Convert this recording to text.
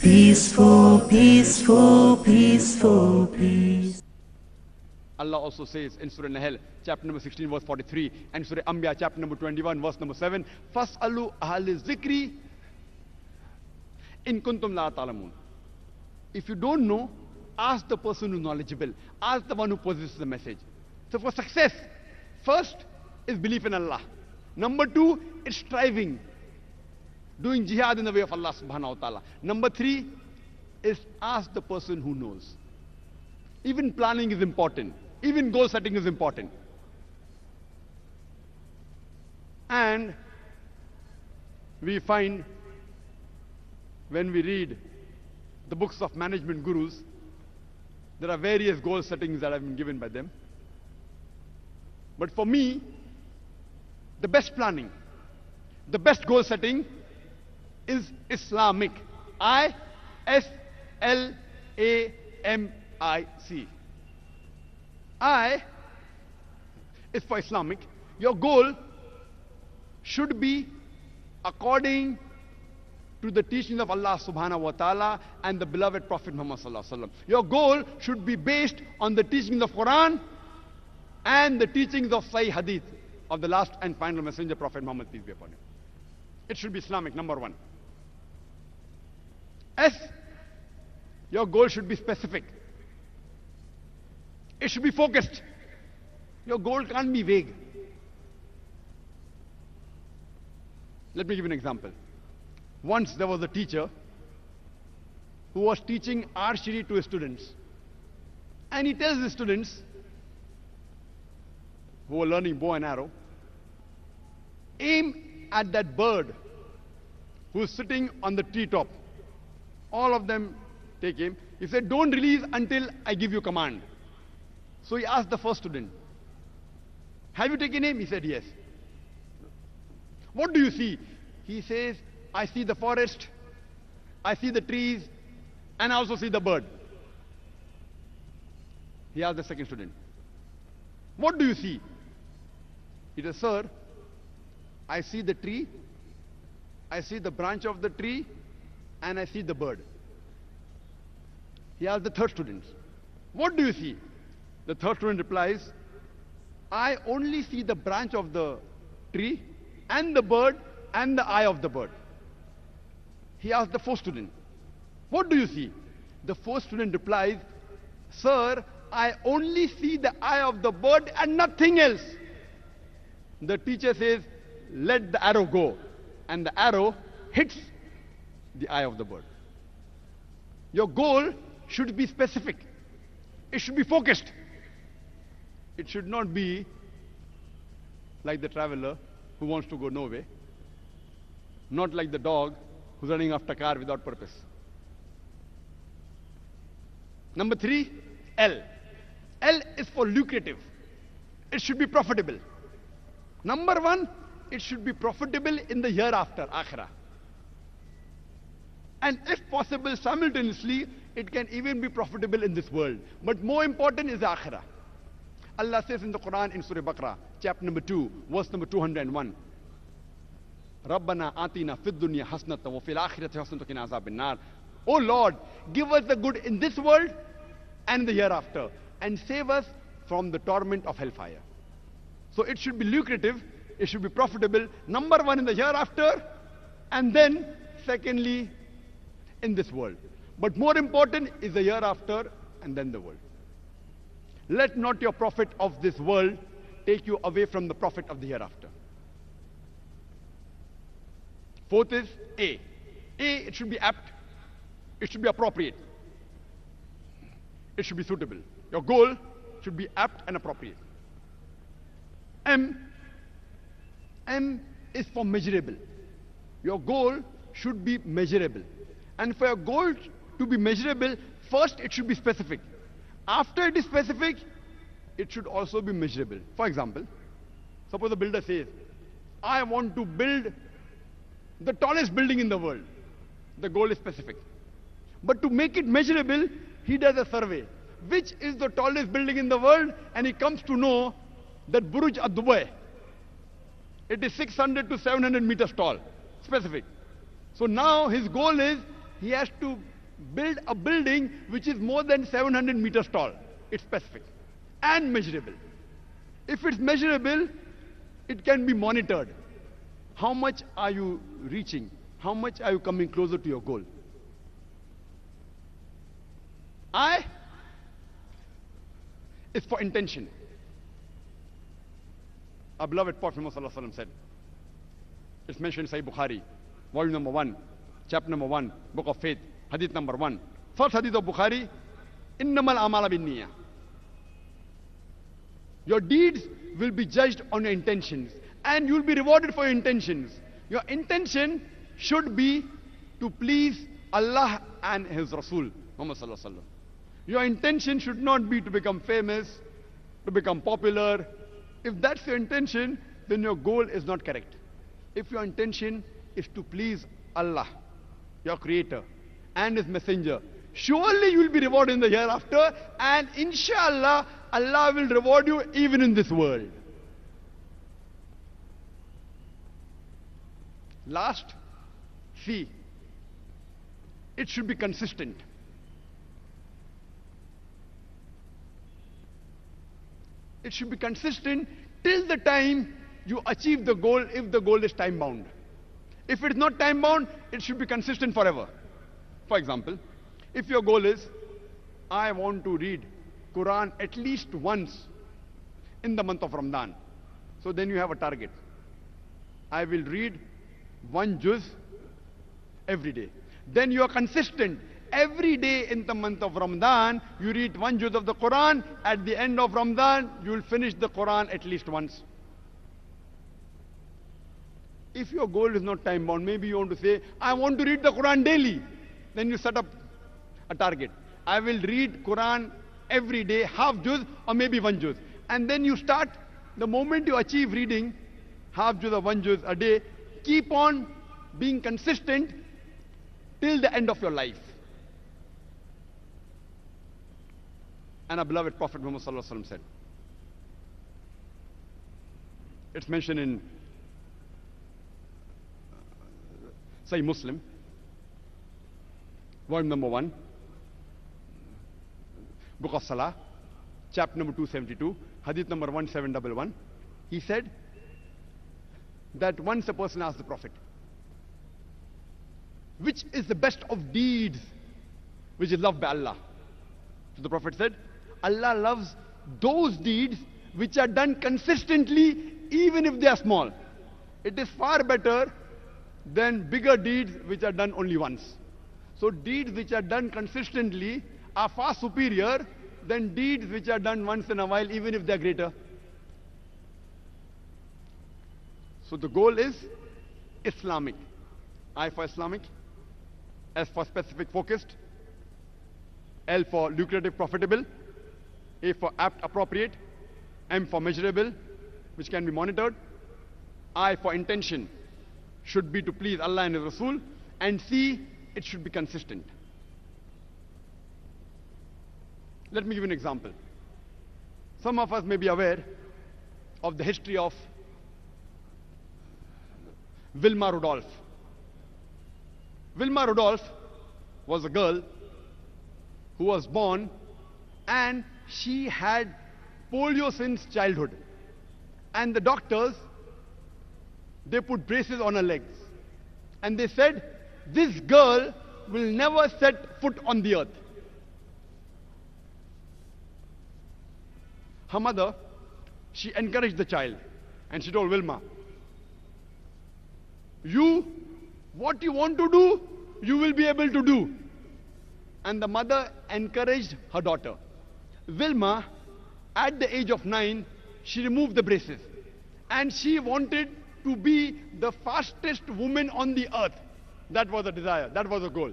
Peaceful, peaceful, peaceful, peace. Allah also says in Surah Nahl, chapter number 16, verse 43, and Surah Anbiya, chapter number 21, verse number 7, Fas'alu ahli zikri in kuntum la ta'lamun. If you don't know, ask the person who is knowledgeable. Ask the one who possesses the message. So for success, first is belief in Allah. Number two is striving, doing jihad in the way of Allah subhanahu wa ta'ala. Number three is ask the person who knows. Even planning is important. Even goal setting is important. And we find when we read the books of management gurus, there are various goal settings that have been given by them. But for me, the best planning, the best goal setting is Islamic. I-S-L-A-M-I-C. I is for Islamic. Your goal should be according to the teachings of Allah subhanahu wa ta'ala and the beloved Prophet Muhammad sallallahu alaihi wasallam. Your goal should be based on the teachings of Quran and the teachings of Sahih Hadith of the last and final messenger Prophet Muhammad, peace be upon him. It should be Islamic, number one. S, your goal should be specific. It should be focused. Your goal can't be vague. Let me give you an example. Once there was a teacher who was teaching archery to his students. And he tells his students who were learning bow and arrow, aim at that bird who's sitting on the treetop. All of them take aim. He said, don't release until I give you command. So he asked the first student, have you taken aim? He said, yes. What do you see? He says, I see the forest, I see the trees, and I also see the bird. He asked the second student, what do you see? He said, sir, I see the tree, I see the branch of the tree, and I see the bird. He asked the third student, what do you see? The third student replies, I only see the branch of the tree, and the bird, and the eye of the bird. He asked the fourth student, what do you see? The fourth student replies, sir, I only see the eye of the bird and nothing else. The teacher says, let the arrow go. And the arrow hits the eye of the bird. Your goal should be specific. It should be focused. It should not be like the traveler who wants to go nowhere. Not like the dog who's running after car without purpose. Number three, L. L is for lucrative. It should be profitable. Number one, it should be profitable in the hereafter, akhirah. And if possible, simultaneously, it can even be profitable in this world. But more important is the akhirah. Allah says in the Quran in Surah Baqarah, chapter number 2, verse number 201. Rabbana atina fid dunya hasnatan wa fil akhirati hasanatan wa qina azabin nar. Oh Lord, give us the good in this world and the hereafter, and save us from the torment of hellfire. So it should be lucrative, it should be profitable, number one in the hereafter, and then secondly in this world. But more important is the hereafter and then the world. Let not your profit of this world take you away from the profit of the hereafter. Fourth is A. A, it should be apt, it should be appropriate, it should be suitable. Your goal should be apt and appropriate. M is for measurable. Your goal should be measurable. And for your goal to be measurable, first it should be specific. After it is specific, it should also be measurable. For example, suppose a builder says, I want to build the tallest building in the world. The goal is specific. But to make it measurable, he does a survey. Which is the tallest building in the world? And he comes to know that Burj Al Dubai, it is 600 to 700 meters tall. Specific. So now his goal is, he has to build a building which is more than 700 meters tall. It's specific and measurable. If it's measurable, it can be monitored. How much are you reaching? How much are you coming closer to your goal? I is for intention. Our beloved Prophet Muhammad said, it's mentioned in Sahih Bukhari, volume number 1, chapter number 1, book of faith, hadith number 1. First hadith of Bukhari, innamal amala bin niyyah. Your deeds will be judged on your intentions, and you will be rewarded for your intentions. Your intention should be to please Allah and His Rasul, Muhammad sallallahu alaihi wasallam. Your intention should not be to become famous, to become popular. If that's your intention, then your goal is not correct. If your intention is to please Allah, your Creator, and His Messenger, surely you will be rewarded in the hereafter, and inshallah, Allah will reward you even in this world. Last, C. It should be consistent. It should be consistent till the time you achieve the goal, if the goal is time bound. If it's not time bound, it should be consistent forever. For example, if your goal is, I want to read Quran at least once in the month of Ramadan. So then you have a target. I will read 1 juz every day. Then you are consistent. Every day in the month of Ramadan, you read 1 juz of the Quran. At the end of Ramadan, you will finish the Quran at least once. If your goal is not time bound, maybe you want to say, I want to read the Quran daily. Then you set up a target. I will read Quran every day, half juz or maybe 1 juz. And then you start, the moment you achieve reading half juz or 1 juz a day, keep on being consistent till the end of your life. And our beloved Prophet Muhammad sallallahu alaihi wasallam said, it's mentioned in Sahih Muslim, volume number 1, book of Salah, chapter number 272, hadith number 1711. He said that once a person asked the Prophet, which is the best of deeds which is loved by Allah? So the Prophet said, Allah loves those deeds which are done consistently, even if they are small. It is far better than bigger deeds which are done only once. So deeds which are done consistently are far superior than deeds which are done once in a while, even if they are greater. So the goal is Islamic. I for Islamic, S for specific focused, L for lucrative profitable, A for apt appropriate, M for measurable, which can be monitored, I for intention, should be to please Allah and His Rasul, and C, it should be consistent. Let me give you an example. Some of us may be aware of the history of Wilma Rudolph. Wilma Rudolph was a girl who was born and she had polio since childhood. And the doctors, they put braces on her legs. And they said, this girl will never set foot on the earth. Her mother, she encouraged the child. And she told Wilma, what you want to do, you will be able to do. And the mother encouraged her daughter. Wilma, at the age of 9, she removed the braces. And she wanted to be the fastest woman on the earth. That was a desire, that was a goal.